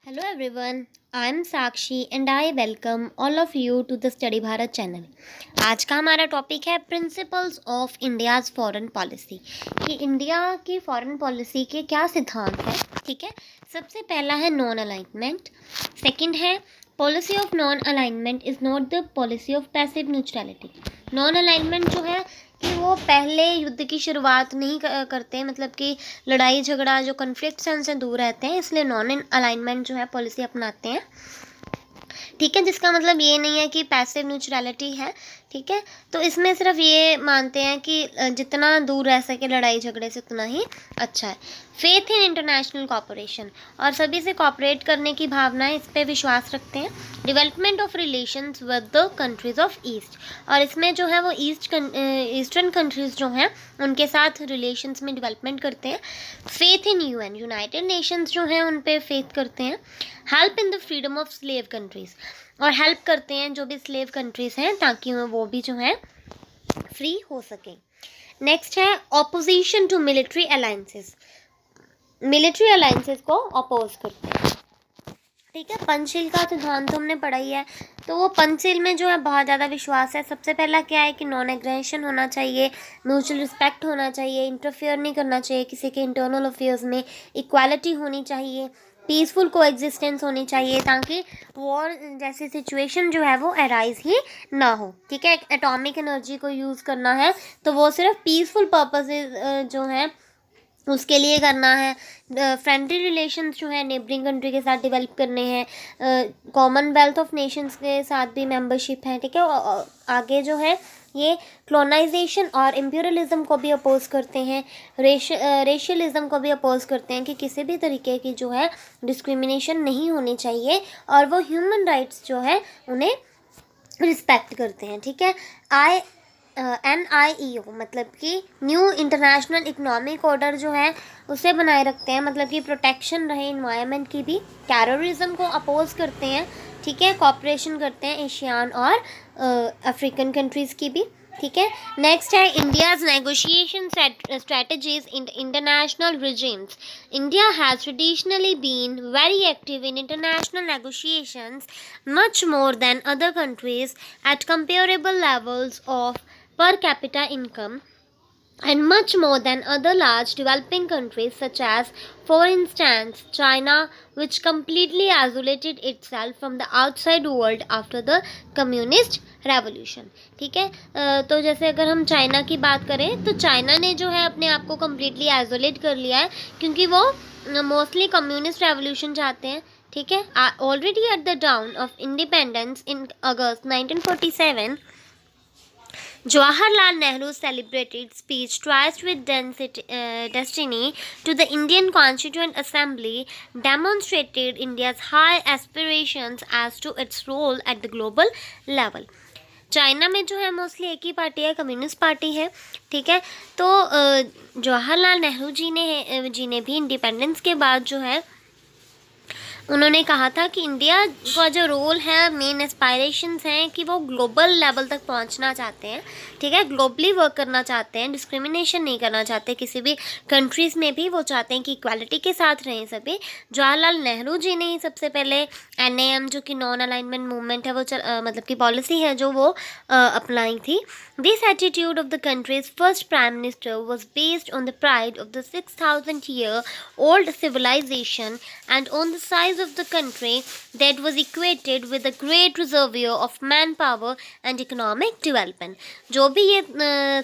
Hello everyone, I am Sakshi and I welcome all of you to the Study Bharat channel. आज का हमारा topic है principles of India's foreign policy कि India की foreign policy के क्या सिद्धांत हैं. ठीक है, सबसे पहला है नॉन अलाइनमेंट. सेकंड है policy of non alignment is not the policy of passive neutrality. Non alignment जो है कि वो पहले युद्ध की शुरुआत नहीं करते हैं, मतलब कि लड़ाई झगड़ा जो कन्फ्लिक्ट हैं उनसे दूर रहते हैं, इसलिए नॉन अलाइनमेंट जो है पॉलिसी अपनाते हैं. ठीक है, जिसका मतलब ये नहीं है कि पैसिव न्यूट्रलिटी है. ठीक है, तो इसमें सिर्फ ये मानते हैं कि जितना दूर रह सके लड़ाई झगड़े से उतना ही अच्छा है. फेथ इन इंटरनेशनल कॉपरेशन, और सभी से कॉपरेट करने की भावना है, इस पर विश्वास रखते हैं. Development of relations with the countries of east, और इसमें जो है वो ईस्टर्न कंट्रीज़ जो हैं उनके साथ रिलेशंस में डेवलपमेंट करते हैं. Faith in UN, United Nations जो हैं उन पे फेथ करते हैं. Help in the freedom of slave countries, और हेल्प करते हैं जो भी स्लेव कंट्रीज़ हैं ताकि वो भी जो है फ्री हो सकें. नेक्स्ट है opposition to military alliances, military alliances को अपोज करते हैं. ठीक है, पंचशील का सिद्धांत तो हमने पढ़ा ही है, तो वो पंचशील में जो है बहुत ज़्यादा विश्वास है. सबसे पहला क्या है कि नॉन एग्रेशन होना चाहिए, म्यूचुअल रिस्पेक्ट होना चाहिए, इंटरफेयर नहीं करना चाहिए किसी के इंटरनल अफेयर्स में, इक्वालिटी होनी चाहिए, पीसफुल को एग्जिस्टेंस होनी चाहिए ताकि वॉर जैसी सिचुएशन जो है वो अराइज ही ना हो. ठीक है, एटॉमिक एनर्जी को यूज़ करना है तो वो सिर्फ पीसफुल पर्पसेस जो हैं उसके लिए करना है. फ्रेंडली रिलेशंस जो है नेबरिंग कंट्री के साथ डेवलप करने हैं. कॉमनवेल्थ ऑफ नेशंस के साथ भी मेंबरशिप है. ठीक है, आगे जो है ये क्लोनाइजेशन और इम्पीरियलिज्म को भी अपोज करते हैं, रेशियलिज्म को भी अपोज करते हैं कि किसी भी तरीके की जो है डिस्क्रिमिनेशन नहीं होनी चाहिए, और वो ह्यूमन राइट्स जो है उन्हें रिस्पेक्ट करते हैं. ठीक है, NIEO मतलब कि न्यू इंटरनेशनल इकोनॉमिक ऑर्डर जो है उसे बनाए रखते हैं, मतलब कि प्रोटेक्शन रहे इन्वायरमेंट की भी. टेररिज्म को अपोज करते हैं. ठीक है, कॉपरेशन करते हैं एशियन और अफ्रीकन कंट्रीज़ की भी. ठीक है, नेक्स्ट है India's negotiation strategies in international regimes. India has traditionally been very active in international negotiations much more than other countries at comparable levels of per capita income and much more than other large developing countries such as, for instance, China, which completely isolated itself from the outside world after the communist revolution. ठीक है, तो जैसे अगर हम China की बात करें तो चाइना ने जो है अपने आप को कम्प्लीटली आइसोलेट कर लिया है क्योंकि वो मोस्टली कम्युनिस्ट रेवोल्यूशन चाहते हैं. ठीक है, already at the down of independence in August 1947, Jawaharlal Nehru celebrated speech twice with destiny to the Indian Constituent Assembly demonstrated India's high aspirations as to its role at the global level. China में जो है mostly एक ही party है, communist party है. ठीक है, तो जवाहरलाल नेहरू जी ने भी इंडिपेंडेंस के बाद जो है उन्होंने कहा था कि इंडिया का जो रोल है, मेन एस्पायरेशंस हैं कि वो ग्लोबल लेवल तक पहुंचना चाहते हैं. ठीक है, ग्लोबली वर्क करना चाहते हैं, डिस्क्रिमिनेशन नहीं करना चाहते किसी भी कंट्रीज़ में भी. वो चाहते हैं कि इक्वालिटी के साथ रहें सभी. जवाहरलाल नेहरू जी ने ही सबसे पहले NAM जो कि नॉन अलाइनमेंट मूवमेंट है वो मतलब कि पॉलिसी है जो वो अपनाई थी. This attitude of the countries first prime minister was based on the pride of the 6,000-year old civilization and on the size of the country that was equated with a great reservoir of manpower and economic development. जो भी ये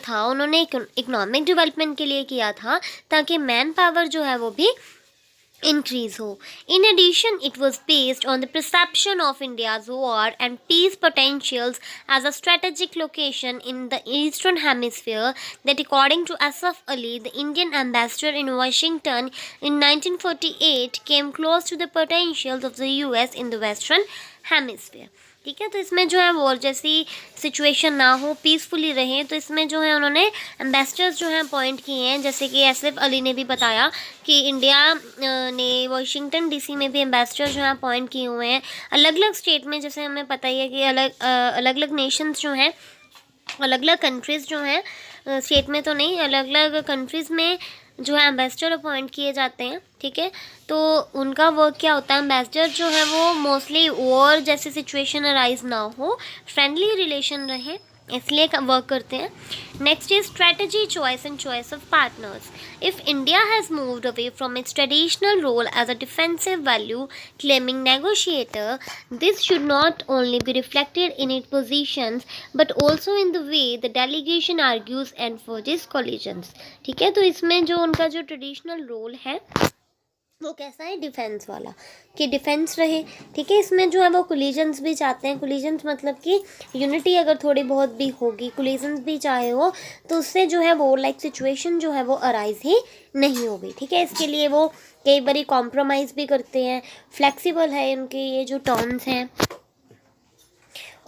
था उन्होंने economic development के लिए किया था ताकि मैन पावर जो है वो भी increase हो. In addition, it was based on the perception of India's war and peace potentials as a strategic location in the Eastern Hemisphere that, according to Asaf Ali, the Indian ambassador in Washington in 1948, came close to the potentials of the US in the Western Hemisphere. ठीक है, तो इसमें जो है war जैसी situation ना हो, peacefully रहें, तो इसमें जो है उन्होंने एम्बेसडर्स जो हैं अपॉइंट किए हैं. जैसे कि एसएफ अली ने भी बताया कि इंडिया ने वाशिंगटन DC में भी एम्बेसडर जो हैं अपॉइंट किए हुए हैं. अलग अलग स्टेट में जैसे हमें पता ही है कि अलग अलग नेशंस जो हैं, अलग अलग कंट्रीज़ जो हैं, स्टेट में तो नहीं, अलग अलग कंट्रीज़ में जो है एम्बेसडर अपॉइंट किए जाते हैं, ठीक है। तो उनका वर्क क्या होता है, एम्बेसडर जो है वो मोस्टली वॉर जैसी सिचुएशन अराइज ना हो, फ्रेंडली रिलेशन रहे, इसलिए वर्क करते हैं। Next is strategy choice and choice of partners. If India has moved away from its traditional role as a defensive value claiming negotiator, this should not only be reflected in its positions but also in the way the delegation argues and forges collisions। ठीक है, तो इसमें जो उनका जो traditional role है वो कैसा है, डिफेंस वाला, कि डिफेंस रहे, ठीक है। इसमें जो है वो कोलिजन्स भी चाहते हैं। कोलिजन्स मतलब कि यूनिटी अगर थोड़ी बहुत भी होगी, कोलिजन्स भी चाहे हो, तो उससे जो है वो लाइक सिचुएशन जो है वो अराइज ही नहीं होगी, ठीक है। इसके लिए वो कई बारी कॉम्प्रोमाइज़ भी करते हैं, फ्लेक्सिबल है उनके ये जो टर्म्स हैं,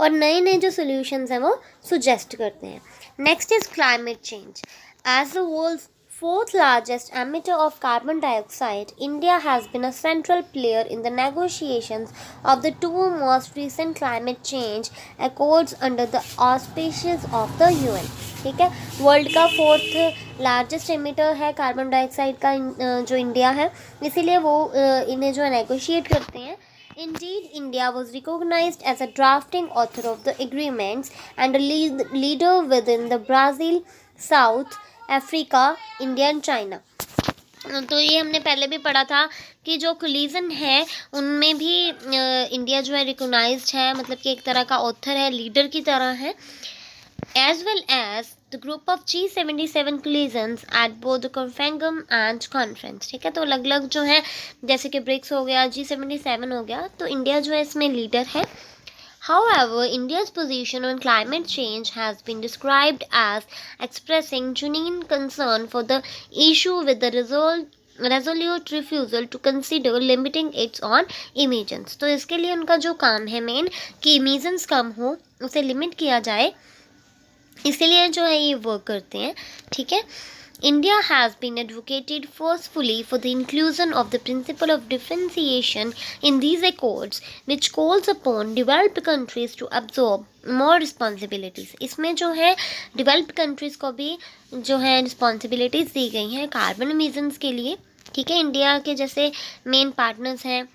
और नए नए जो सोल्यूशंस हैं वो सुजेस्ट करते हैं। Next is climate change. As the world's fourth largest emitter of carbon dioxide, India has been a central player in the negotiations of the two most recent climate change accords under the auspices of the UN। ठीक है, world का fourth largest emitter है carbon dioxide का जो India है, इसीलिए वो इन्हें जो है नेगोशिएट करते हैं। Indeed, India was recognized as a drafting author of the agreements and a leader within the Brazil, South Africa, India and China. तो ये हमने पहले भी पढ़ा था कि जो कोलिजन है उनमें भी इंडिया जो है रिकॉग्नाइज्ड है, मतलब कि एक तरह का ऑथर है, लीडर की तरह है। As well as the group of G77 coalitions at both the कॉन्फेंगम एंड कॉन्फ्रेंस। ठीक है, तो अलग अलग जो है जैसे कि ब्रिक्स हो गया, G77 हो गया, तो इंडिया जो है इसमें लीडर है। However, India's position on climate change has been described as expressing genuine concern for the issue with the resolute refusal to consider limiting its on emissions। तो इसके लिए उनका जो काम है मेन कि emissions कम हो, उसे लिमिट किया जाए, इसीलिए जो है ये वर्क करते हैं, ठीक है। India has been advocated forcefully for the inclusion of the principle of differentiation in these accords, which calls upon developed countries to absorb more responsibilities। इसमें जो है developed countries को भी जो है responsibilities दी गई हैं कार्बन emissions के लिए, ठीक है। इंडिया के जैसे मेन पार्टनर्स हैं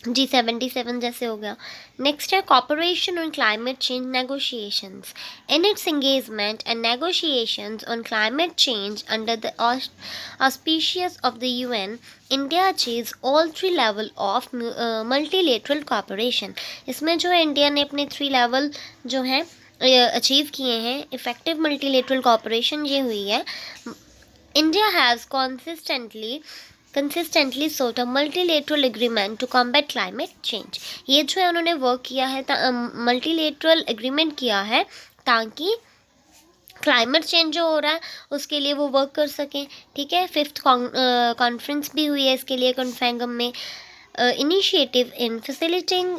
G77 जैसे हो गया। नेक्स्ट है cooperation on climate change negotiations. In its engagement and negotiations on climate change under the auspicious of the UN, India achieves all 3 level of multilateral cooperation. इसमें जो है इंडिया ने अपने 3 लेवल जो है अचीव किए हैं। इफेक्टिव मल्टीलेटरल कॉपरेशन ये हुई है। India has consistently sought a multilateral agreement to combat climate change। ये जो है उन्होंने वर्क किया है, मल्टीलेटरल एग्रीमेंट किया है ताकि क्लाइमेट चेंज जो हो रहा है उसके लिए वो वर्क कर सकें, ठीक है। 5th कॉन्फ्रेंस भी हुई है इसके लिए कॉन्फेंगम में। Initiative in facilitating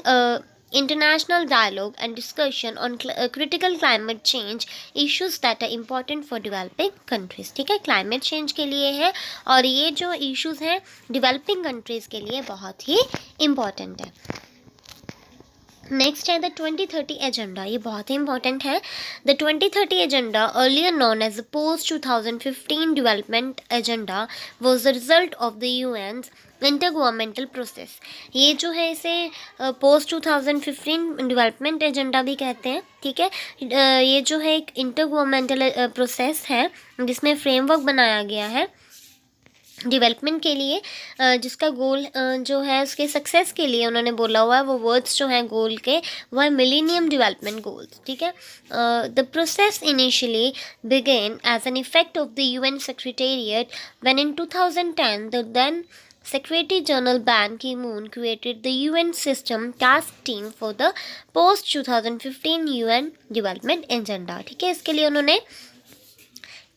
international dialogue and discussion on critical climate change issues that are important for developing countries। ठीक है, climate change के लिए है और ये जो issues हैं developing countries के लिए बहुत ही important है। नेक्स्ट है द 2030 एजेंडा, ये बहुत ही इंपॉर्टेंट है। The 2030 agenda earlier known as the post 2015 development agenda was the result of the UN's intergovernmental process. ये जो है इसे पोस्ट 2015 डेवलपमेंट एजेंडा भी कहते हैं, ठीक है। ये जो है एक इंटरगवर्नमेंटल प्रोसेस है जिसमें फ्रेमवर्क बनाया गया है डेवलपमेंट के लिए, जिसका गोल जो है उसके सक्सेस के लिए उन्होंने बोला हुआ है, वो वर्ड्स जो हैं गोल के वो है मिलेनियम डेवलपमेंट गोल्स, ठीक है। The process initially began as an effect of the UN secretariat when in 2010 the then Secretary General Ban Ki-moon created the UN System Task Team for the post-2015 UN Development Agenda। ठीक है, इसके लिए उन्होंने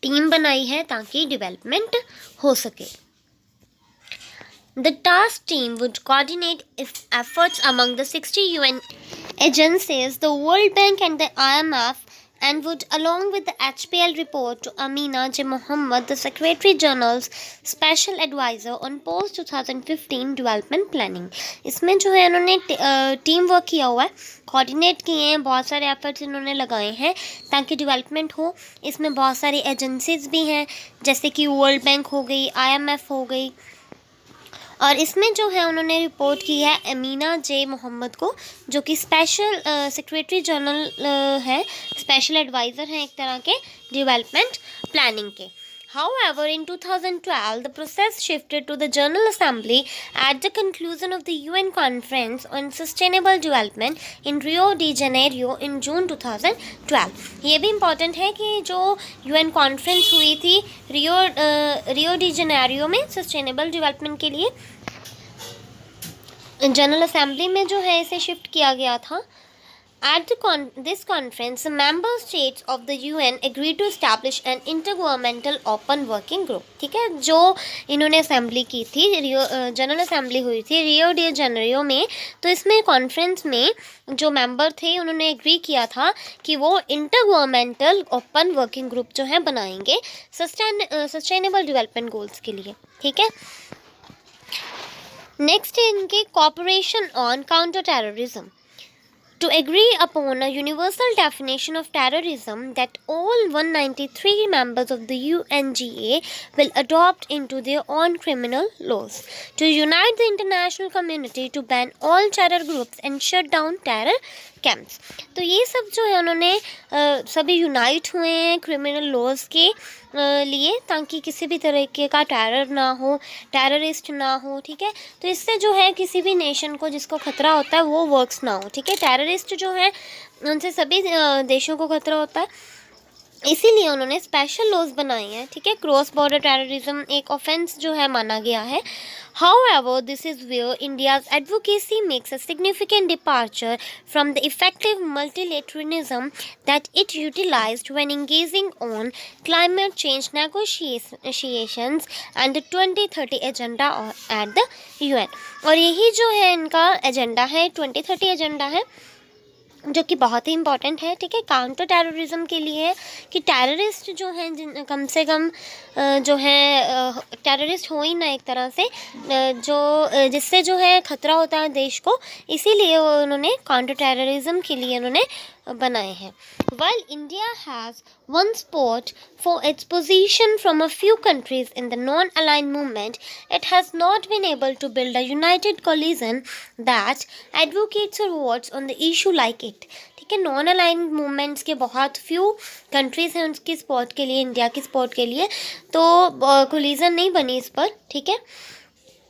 team बनाई है ताकि development हो सके। The task team would coordinate efforts among the 60 UN agencies, the World Bank and the IMF, and would, along with the HPL report to Amina J. Mohammed, the Secretary General's Special Advisor on Post 2015 Development Planning. इसमें जो है इन्होंने team work किया हुआ है, coordinate किए हैं, बहुत सारे एफर्ट्स इन्होंने लगाए हैं ताकि डेवलपमेंट हो। इसमें बहुत सारी एजेंसीज भी हैं, जैसे कि वर्ल्ड बैंक हो गई, IMF हो गई, और इसमें जो है उन्होंने रिपोर्ट की है अमीना जे मोहम्मद को, जो कि स्पेशल सेक्रेटरी जनरल है, स्पेशल एडवाइज़र हैं एक तरह के डेवलपमेंट प्लानिंग के। However, in 2012, the process shifted to the General Assembly at the conclusion of the UN Conference on Sustainable Development in Rio de Janeiro in June 2012. ये भी important है कि जो UN कॉन्फ्रेंस हुई थी रियो डी जेनेरियो में sustainable development के लिए, जनरल असेंबली में जो है इसे शिफ्ट किया गया था। At this conference, the member states of the UN agreed to establish an intergovernmental open working group. ठीक है, जो इन्होंने असेंबली की थी, जनरल असेंबली हुई थी रियो डी जेनेरियो में, तो इसमें कॉन्फ्रेंस में जो मेंबर थे उन्होंने एग्री किया था कि वो इंटरगवर्नमेंटल ओपन वर्किंग ग्रुप जो है बनाएंगे सस्टेनेबल डेवलपमेंट गोल्स के लिए। ठीक है, नेक्स्ट है इनके cooperation on counter terrorism. To agree upon a universal definition of terrorism that all 193 members of the UNGA will adopt into their own criminal laws. To unite the international community to ban all terror groups and shut down terror camps. तो ये सब जो है उन्होंने सभी unite हुए हैं criminal laws के लिए, ताकि किसी भी तरीके का टेरर ना हो, टेररिस्ट ना हो। ठीक है, तो इससे जो है किसी भी नेशन को जिसको खतरा होता है वो वर्क्स ना हो। ठीक है, टेररिस्ट जो है उनसे सभी देशों को खतरा होता है, इसीलिए उन्होंने स्पेशल लॉज बनाए हैं। ठीक है, क्रॉस बॉर्डर टेररिज्म एक ऑफेंस जो है माना गया है। However, this is where India's advocacy makes a significant departure from the effective multilateralism that it utilized when engaging on climate change negotiations and the 2030 agenda at the UN. और यही जो है इनका एजेंडा है, 2030 एजेंडा है, जो कि बहुत ही इम्पॉर्टेंट है। ठीक है, काउंटर टेररिज्म के लिए कि टेररिस्ट जो हैं कम से कम जो है टेररिस्ट हो ही ना एक तरह से, जो जिससे जो है ख़तरा होता है देश को, इसीलिए उन्होंने काउंटर टेररिज्म के लिए उन्होंने बनाए हैं। While India has won support for its position from a few countries in the non-aligned movement, it has not been able to build a united coalition that advocates or votes on the issue like it. ठीक है, non aligned movements के बहुत few countries हैं उनकी support के लिए, India की support के लिए, तो कोलिजन नहीं बनी इस पर। ठीक है,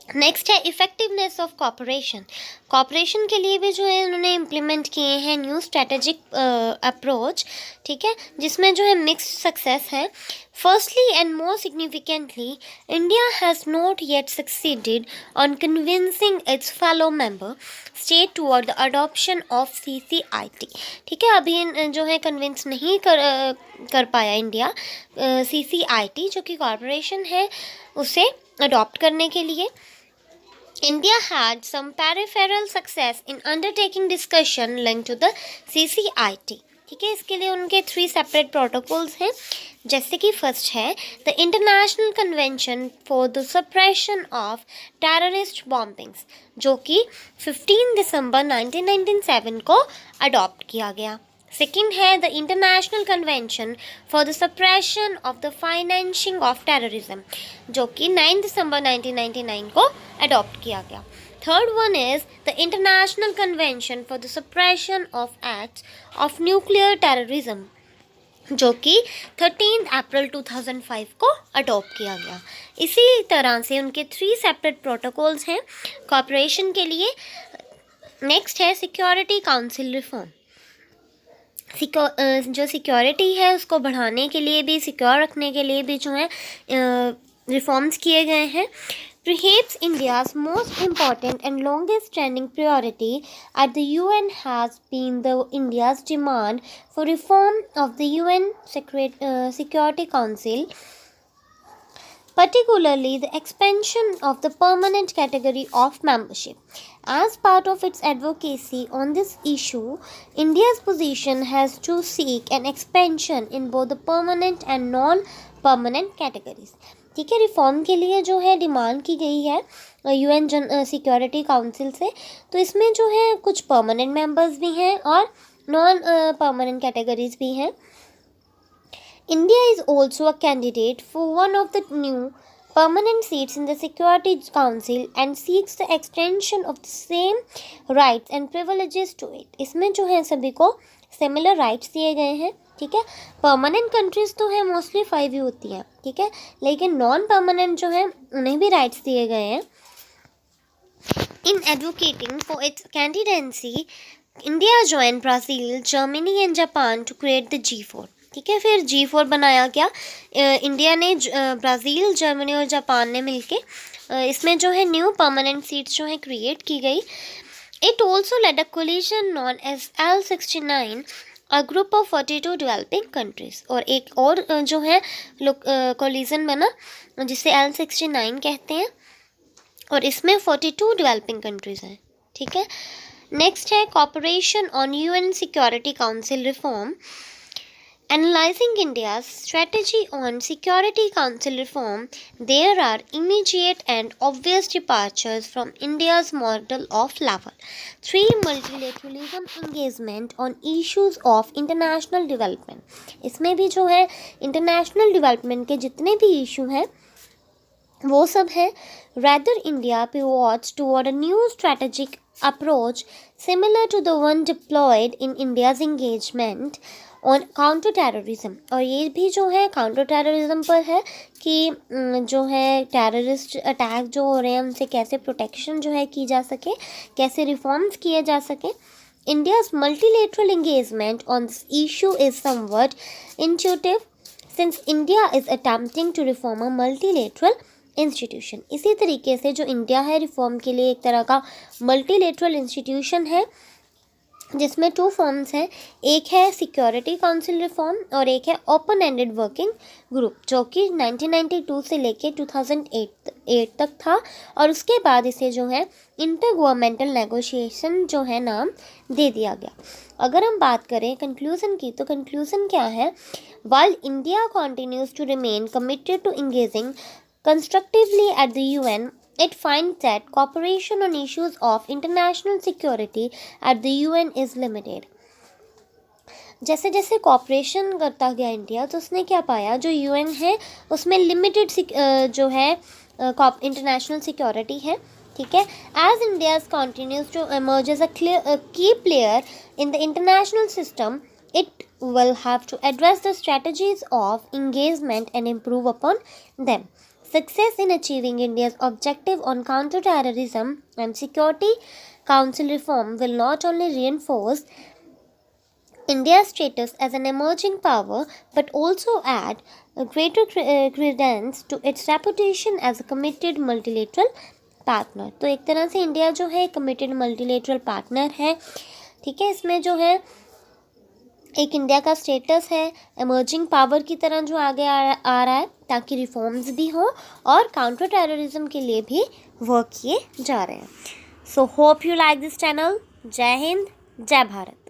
नेक्स्ट है इफ़ेक्टिवनेस ऑफ कॉपरेशन। कॉपरेशन के लिए भी जो है उन्होंने इम्प्लीमेंट किए हैं न्यू स्ट्रेटेजिक अप्रोच। ठीक है, जिसमें जो है मिक्स्ड सक्सेस है। Firstly and more significantly, India has not yet succeeded on convincing it's fellow member state toward the adoption of CCIT। ठीक है, अभी जो है कन्विंस नहीं कर पाया इंडिया CCIT जो कि कॉरपोरेशन है उसे अडॉप्ट करने के लिए। India had some peripheral success in undertaking discussion linked to the CCIT. ठीक है, इसके लिए उनके 3 सेपरेट प्रोटोकॉल्स हैं, जैसे कि फर्स्ट है the international convention for the suppression of terrorist bombings, जो कि 15 दिसंबर 1997 को अडॉप्ट किया गया। सेकेंड है the international convention for the suppression of the financing of terrorism, जो कि 9 दिसंबर 1999 को अडॉप्ट किया गया। Third one is the international convention for the suppression of acts of nuclear terrorism, जो कि 13 अप्रैल 2005 को अडॉप्ट किया गया। इसी तरह से उनके 3 सेपरेट प्रोटोकॉल्स हैं कॉपरेशन के लिए। नेक्स्ट है सिक्योरिटी काउंसिल रिफॉर्म। जो सिक्योरिटी है उसको बढ़ाने के लिए भी, सिक्योर रखने के लिए भी जो है रिफॉर्म्स किए गए हैं। Perhaps India's most important and longest standing priority at the UN has been India's demand for reform of the UN Security Council particularly the expansion of the permanent category of membership. As part of its advocacy on this issue, India's position has to seek an expansion in both the permanent and non-permanent categories. ठीक है, reform के लिए जो है demand की गई है UN security council से, तो इसमें जो है कुछ परमानेंट मेंबर्स भी हैं और नॉन परमानेंट कैटेगरीज भी हैं. India is also a candidate for one of the new permanent seats in the Security Council and seeks the extension of the same rights and privileges to it. इसमें जो है सभी को similar rights दिए गए हैं. ठीक है, परमानेंट कंट्रीज तो है मोस्टली 5 ही होती हैं. ठीक है, लेकिन नॉन परमानेंट जो है उन्हें भी राइट्स दिए गए हैं. In advocating for its candidacy, India joined Brazil, Germany and Japan to create the G4. ठीक है, फिर G4 बनाया गया. इंडिया ने ब्राज़ील, जर्मनी और जापान ने मिलके इसमें जो है न्यू परमानेंट सीट्स जो है क्रिएट की गई. It also led a coalition known as L69, a group of 42 developing countries. और एक और जो है कोलिशन बना जिसे L69 कहते हैं और इसमें 42 डेवलपिंग कंट्रीज हैं. ठीक है, नेक्स्ट है cooperation on UN security council reform. Analyzing India's strategy on Security Council reform, there are immediate and obvious departures from India's model of level 3 multilateralism engagement on issues of international development. इसमें भी जो है international development के जितने भी issue हैं वो सब है. Rather, India pivots toward a new strategic approach similar to the one deployed in India's engagement on counter terrorism. और ये भी जो है काउंटर टेररिज्म पर है कि जो है टेररिस्ट अटैक जो हो रहे हैं उनसे कैसे प्रोटेक्शन जो है की जा सके, कैसे रिफॉर्म्स किए जा सके. India's multilateral engagement on this issue is somewhat intuitive since India is attempting to reform a multilateral institution. इसी तरीके से जो इंडिया है रिफॉर्म के लिए एक तरह का मल्टीलेटरल इंस्टीट्यूशन है जिसमें 2 फॉर्म्स हैं. एक है सिक्योरिटी काउंसिल रिफॉर्म और एक है ओपन एंडेड वर्किंग ग्रुप जो कि 1992 से लेके 2008 तक था और उसके बाद इसे जो है इंटर गवर्नमेंटल नेगोशिएशन जो है नाम दे दिया गया. अगर हम बात करें कंक्लूजन की, तो कंक्लूजन क्या है? While India continues to remain committed to engaging constructively at the UN, it finds that cooperation on issues of international security at the UN is limited. जैसे जैसे कॉपरेशन करता गया इंडिया तो उसने क्या पाया, जो यूएन है उसमें लिमिटेड जो है इंटरनेशनल सिक्योरिटी है. ठीक है, as India continues to emerge as a key player in the international system, it will have to address the strategies of engagement and improve upon them. Success in achieving India's objective on counter-terrorism and Security Council reform will not only reinforce India's status as an emerging power but also add a greater credence to its reputation as a committed multilateral partner. तो एक तरह से India जो है committed multilateral partner है. ठीक है, इसमें जो है एक इंडिया का स्टेटस है एमर्जिंग पावर की तरह जो आगे आ रहा है ताकि रिफॉर्म्स भी हो और काउंटर टेररिज्म के लिए भी वर्क किए जा रहे हैं. So hope you like this channel. जय हिंद, जय भारत.